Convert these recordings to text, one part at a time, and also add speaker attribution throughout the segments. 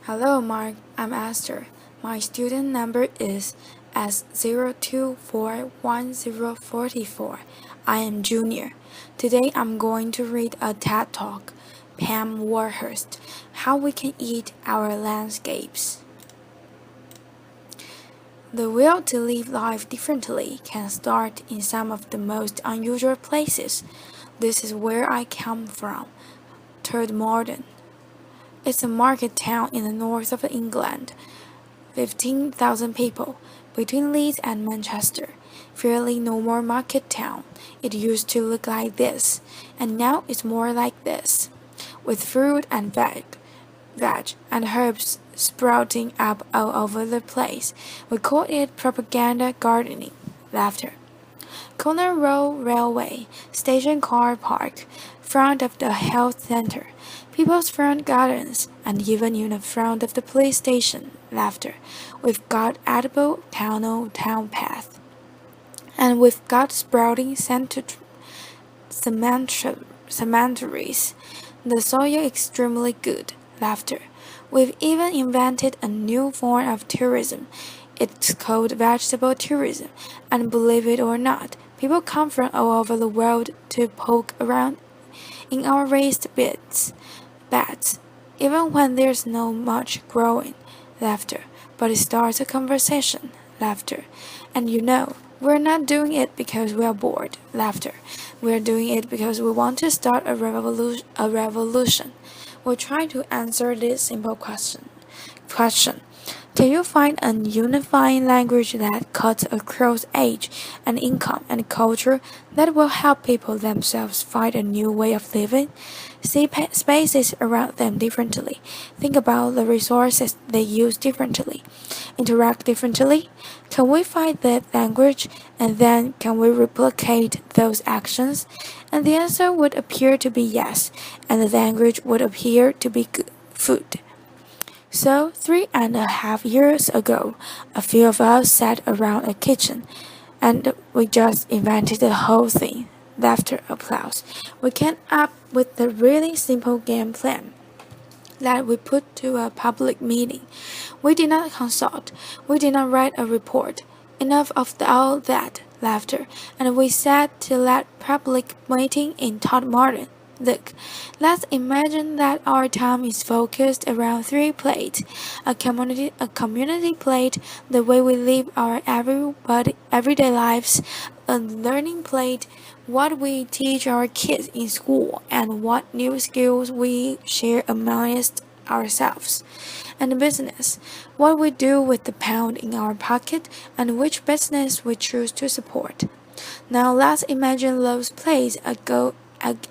Speaker 1: Hello, Mark. I'm Esther. My student number is S02411044. I am junior. Today I'm going to read a TED Talk, Pam Warhurst, How We Can Eat Our Landscapes. The will to live life differently can start in some of the most unusual places. This is where I come from, Todmorden. It's a market town in the north of England. 15,000 people, between Leeds and Manchester. Fairly no more market town. It used to look like this, and now it's more like this, with fruit and veg and herbs sprouting up all over the place. We call it propaganda gardening. Laughter. Corner Road Railway Station Car Park, front of the health center, people's front gardens, and even in the front of the police station. Laughter. We've got edible town path, and we've got sprouting cemeteries. The soil extremely good. Laughter. We've even invented a new form of tourism. It's called vegetable tourism, and believe it or not, people come from all over the world to poke around in our raised beds, even when there's no much growing. Laughter. But it starts a conversation. Laughter. And we're not doing it because we are bored. Laughter. We're doing it because we want to start a revolution. We'll try to answer this simple question. Can you find a unifying language that cuts across age and income and culture that will help people themselves find a new way of living? See spaces around them differently. Think about the resources they use differently. Interact differently. Can we find that language, and then can we replicate those actions? And the answer would appear to be yes, and the language would appear to be good food. So 3.5 years ago, a few of us sat around a kitchen, and we just invented the whole thing. Laughter, applause. We came up with a really simple game plan that we put to a public meeting. We did not consult. We did not write a report. Enough of all that laughter, and we sat to that public meeting in Todmorden. Look, let's imagine that our time is focused around three plates: a community plate, the way we live our everyday lives; a learning plate, what we teach our kids in school, and what new skills we share amongst ourselves; and business, what we do with the pound in our pocket, and which business we choose to support. Now let's imagine those plates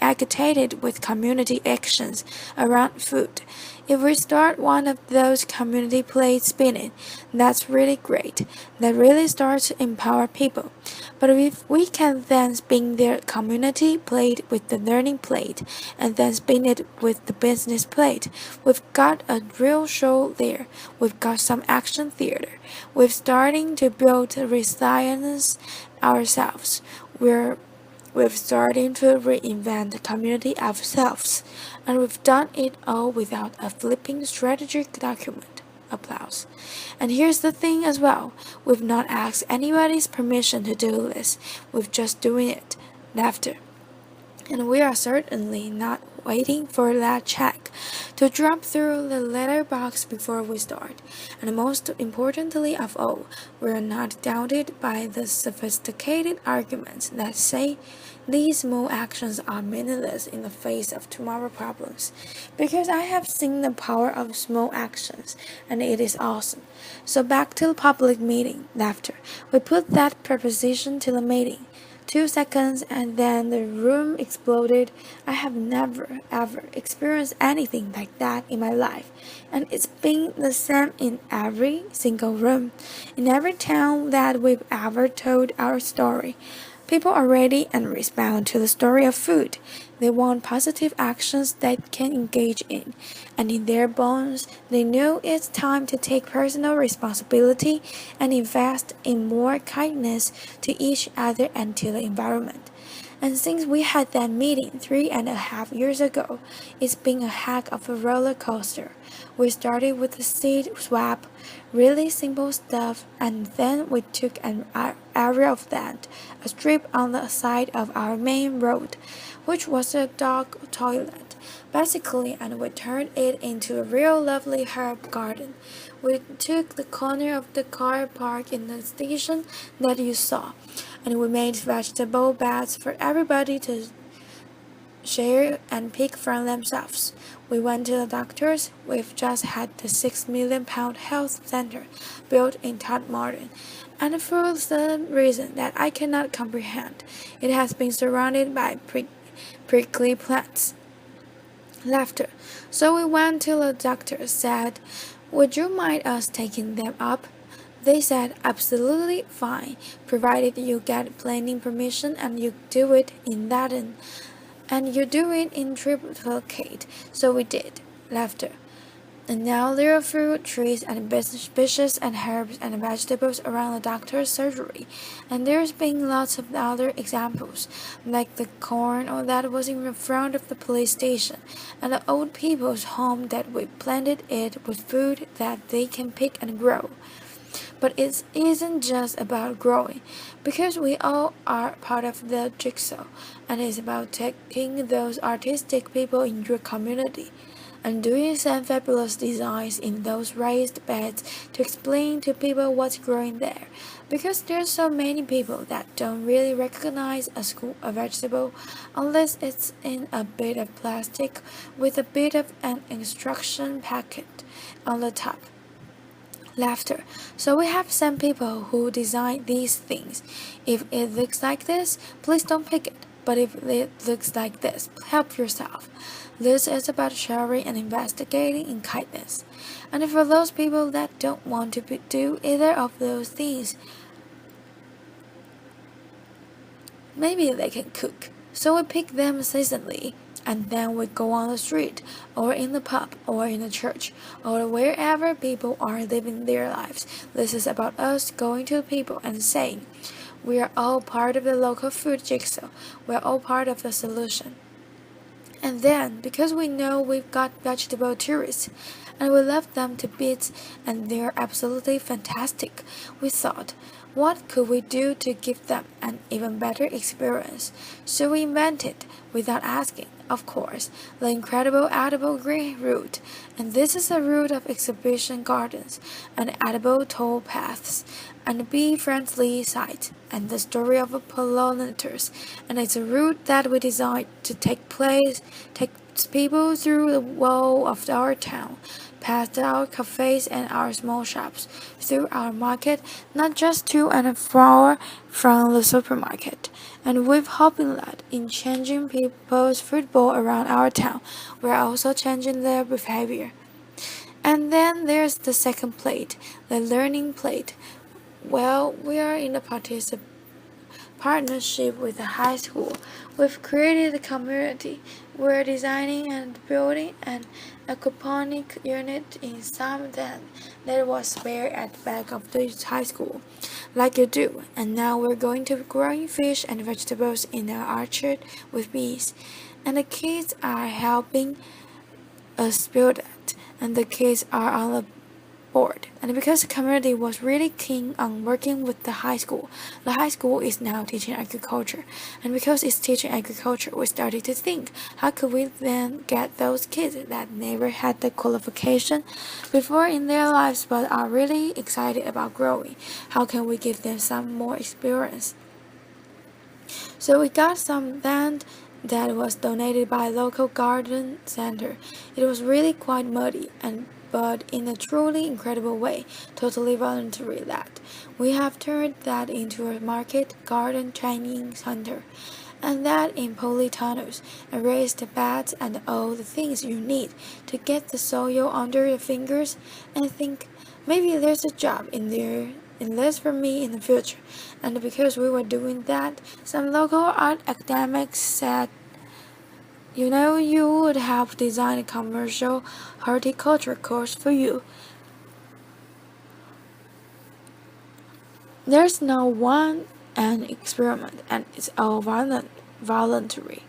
Speaker 1: agitated with community actions around food. If we start one of those community plates spinning, that's really great. That really starts to empower people. But if we can then spin their community plate with the learning plate, and then spin it with the business plate, we've got a real show there. We've got some action theater. We're starting to build resilience ourselves. We've started to reinvent the community ourselves, and we've done it all without a flipping strategic document. Applause. And here's the thing as well. We've not asked anybody's permission to do this. We're just doing it. Laughter. And we are certainly not waiting for that check to drop through the letterbox before we start. And most importantly of all, we are not daunted by the sophisticated arguments that say these small actions are meaningless in the face of tomorrow's problems. Because I have seen the power of small actions, and it is awesome. So back to the public meeting. Laughter. We put that proposition to the meeting. 2 seconds, and then the room exploded. I have never ever experienced anything like that in my life, and it's been the same in every single room, in every town that we've ever told our story. People are ready and respond to the story of food. They want positive actions they can engage in, and in their bones, they know it's time to take personal responsibility and invest in more kindness to each other and to the environment. And since we had that meeting 3.5 years ago, it's been a heck of a roller coaster. We started with the seed swap, really simple stuff, and then we took an area of land, a strip on the side of our main road, which was a dog toilet, basically, and we turned it into a real lovely herb garden. We took the corner of the car park in the station that you saw, and we made vegetable beds for everybody to share and pick from themselves. We went to the doctors. We've just had the £6 million health center built in Todmorden, and for some reason that I cannot comprehend, it has been surrounded by prickly plants. Laughter. So we went to the doctor, said, "Would you mind us taking them up?" They said, "Absolutely fine, provided you get planning permission and you do it in Latin. And you do it in triplicate." So we did. Laughter. And now there are fruit trees and bushes and herbs and vegetables around the doctor's surgery. And there's been lots of other examples, like the corn that was in the front of the police station, and the old people's home that we planted it with food that they can pick and grow. But it isn't just about growing, because we all are part of the jigsaw, and it's about taking those artistic people in your community and doing some fabulous designs in those raised beds to explain to people what's growing there, because there's so many people that don't really recognize a vegetable unless it's in a bit of plastic with a bit of an instruction packet on the top. Laughter. So we have some people who design these things. If it looks like this, please don't pick it. But if it looks like this, help yourself. This is about sharing and investigating in kindness. And for those people that don't want to do either of those things, maybe they can cook. So we pick them seasonally, and then we go on the street, or in the pub, or in the church, or wherever people are living their lives. This is about us going to people and saying, we are all part of the local food jigsaw. We are all part of the solution. And then, because we know we've got vegetable tourists, and we love them to bits, and they're absolutely fantastic, we thought, what could we do to give them an even better experience? So we invented, without asking, of course, the incredible edible green route. And this is a route of exhibition gardens and edible tow paths and bee-friendly sites and the story of pollinators. And it's a route that we designed to take people through the wall of our town, past our cafes and our small shops, through our market, not just to and fro from the supermarket. And we're hoping that in changing people's football around our town, we're also changing their behavior. And then there's the second plate, the learning plate. Well, we are in a partnership with the high school. We've created a community. We're designing and building an aquaponic unit in some den that was spare at the back of the high school, like you do. And now we're going to growing fish and vegetables in our orchard with bees. And the kids are helping us build it. And the kids are on the board. And because the community was really keen on working with the high school is now teaching agriculture. And because it's teaching agriculture, we started to think, how could we then get those kids that never had the qualification before in their lives but are really excited about growing? How can we give them some more experience? So we got some land that was donated by a local garden center. It was really quite muddy but in a truly incredible way, totally voluntary that. We have turned that into a market garden training center, and that in polytunnels, and raised beds and all the things you need to get the soil under your fingers, and think, maybe there's a job in this for me in the future. And because we were doing that, some local art academics said, you would have designed a commercial horticulture course for you. There's no one an experiment, and it's all voluntary.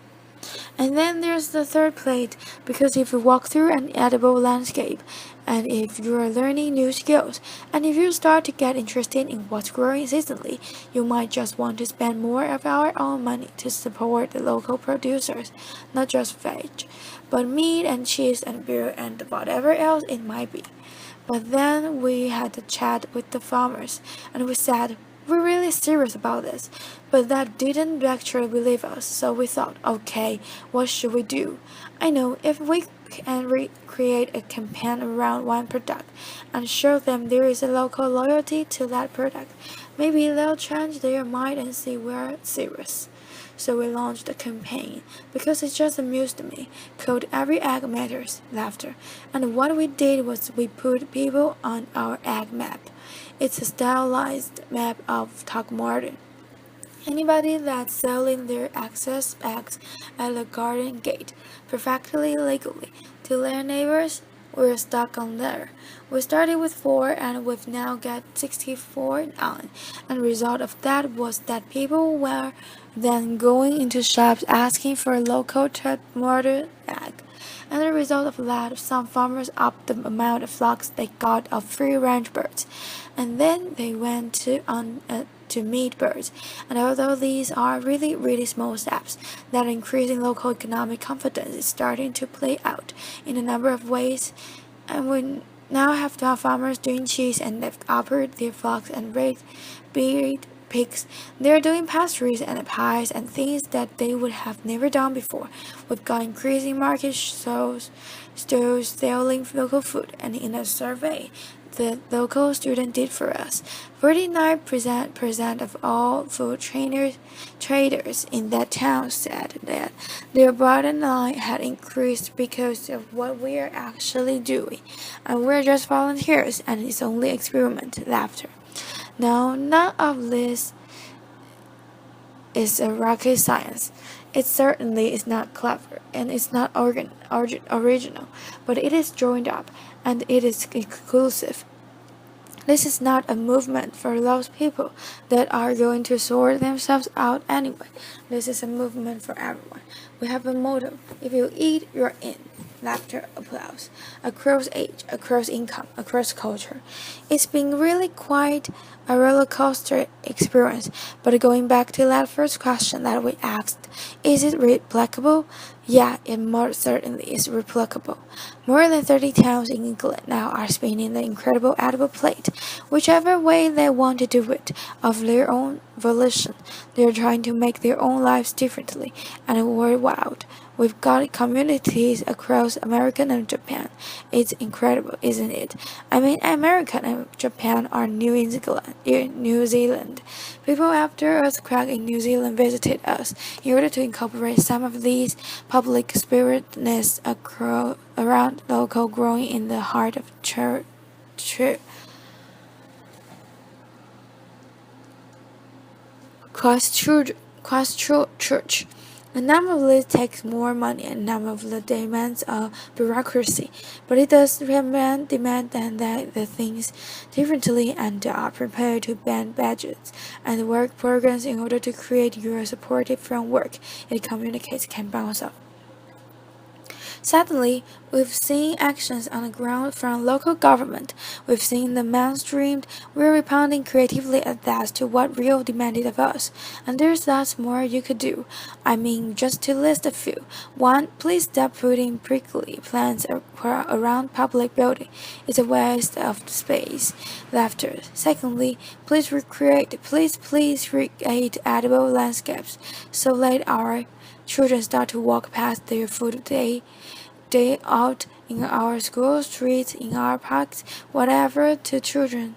Speaker 1: And then there's the third plate, because if you walk through an edible landscape, and if you are learning new skills, and if you start to get interested in what's growing seasonally, you might just want to spend more of our own money to support the local producers, not just veg, but meat and cheese and beer and whatever else it might be. But then we had a chat with the farmers, and we said, we're really serious about this. But that didn't actually believe us, so we thought, okay, what should we do? I know, if we can create a campaign around one product and show them there is a local loyalty to that product, maybe they'll change their mind and see we're serious. So we launched a campaign, because it just amused me, called Every Egg Matters, Laughter. And what we did was we put people on our egg map. It's a stylized map of Throckmorton. Anybody that's selling their excess eggs at the garden gate, perfectly legally, to their neighbors, we're stuck on there. We started with 4 and we've now got 64 on. And the result of that was that people were then going into shops asking for a local Throckmorton egg. And the result of that, some farmers upped the amount of flocks they got of free-range birds, and then they went to meat birds. And although these are really, really small steps, that increasing local economic confidence is starting to play out in a number of ways. And we now have farmers doing cheese, and they've uppered their flocks and raised breed pigs. They're doing pastries and pies and things that they would have never done before. We've got increasing market stores selling local food, and in a survey the local student did for us, 49% of all food traders in that town said that their bottom line had increased because of what we are actually doing. And we're just volunteers, and it's only experiment. Laughter. Now, none of this is a rocket science. It certainly is not clever, and it's not original, but it is joined up, and it is inclusive. This is not a movement for those people that are going to sort themselves out anyway. This is a movement for everyone. We have a motto: if you eat, you're in. Laughter, applause. Across age, across income, across culture. It's been really quite a roller coaster experience. But going back to that first question that we asked, is it replicable? Yeah, it most certainly is replicable. More than 30 towns in England now are spinning the incredible edible plate, whichever way they want to do it, of their own volition. They're trying to make their own lives differently, and we're wild. We've got communities across America and Japan. It's incredible, isn't it? I mean, America and Japan are New Zealand. People after earthquake in New Zealand visited us in order to incorporate some of these public spiritedness around local growing in the heart of Christchurch. A number of this takes more money, and a number of the demands are bureaucracy, but it does demand that the things differently, and are prepared to bend budgets and work programs in order to create your supportive framework it communicates can bounce off. Sadly, we've seen actions on the ground from local government. We've seen the mainstreamed. We're responding creatively at that to what real demanded of us. And there's lots more you could do. I mean, just to list a few. 1. Please stop putting prickly plants around public building. It's a waste of space. Laughter. Secondly, please create edible landscapes, so let our children start to walk past their food day out in our school streets, in our parks, whatever to children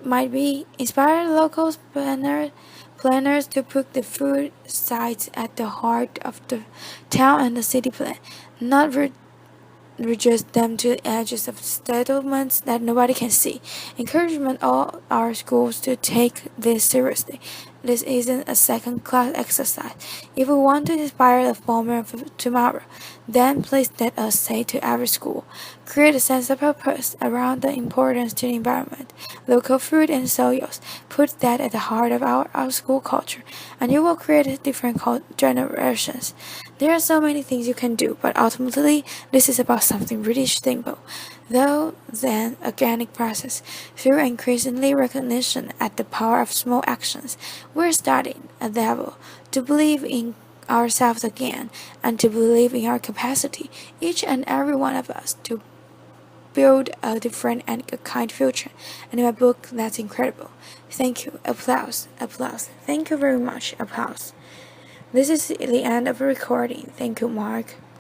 Speaker 1: might be. Inspire local planners to put the food sites at the heart of the town and the city plan, not reduce them to the edges of settlements that nobody can see. Encouragement all our schools to take this seriously. This isn't a second-class exercise. If we want to inspire the farmer of tomorrow, then please let us say to every school, create a sense of purpose around the importance to the environment, local food and soils. Put that at the heart of our school culture, and you will create different generations. There are so many things you can do, but ultimately, this is about something really simple. Though then, organic process, through increasingly recognition at the power of small actions, we're starting a level to believe in ourselves again and to believe in our capacity, each and every one of us, to build a different and a kind future. And in my book, that's incredible. Thank you. Applause. Applause. Thank you very much. Applause. This is the end of the recording. Thank you, Mark.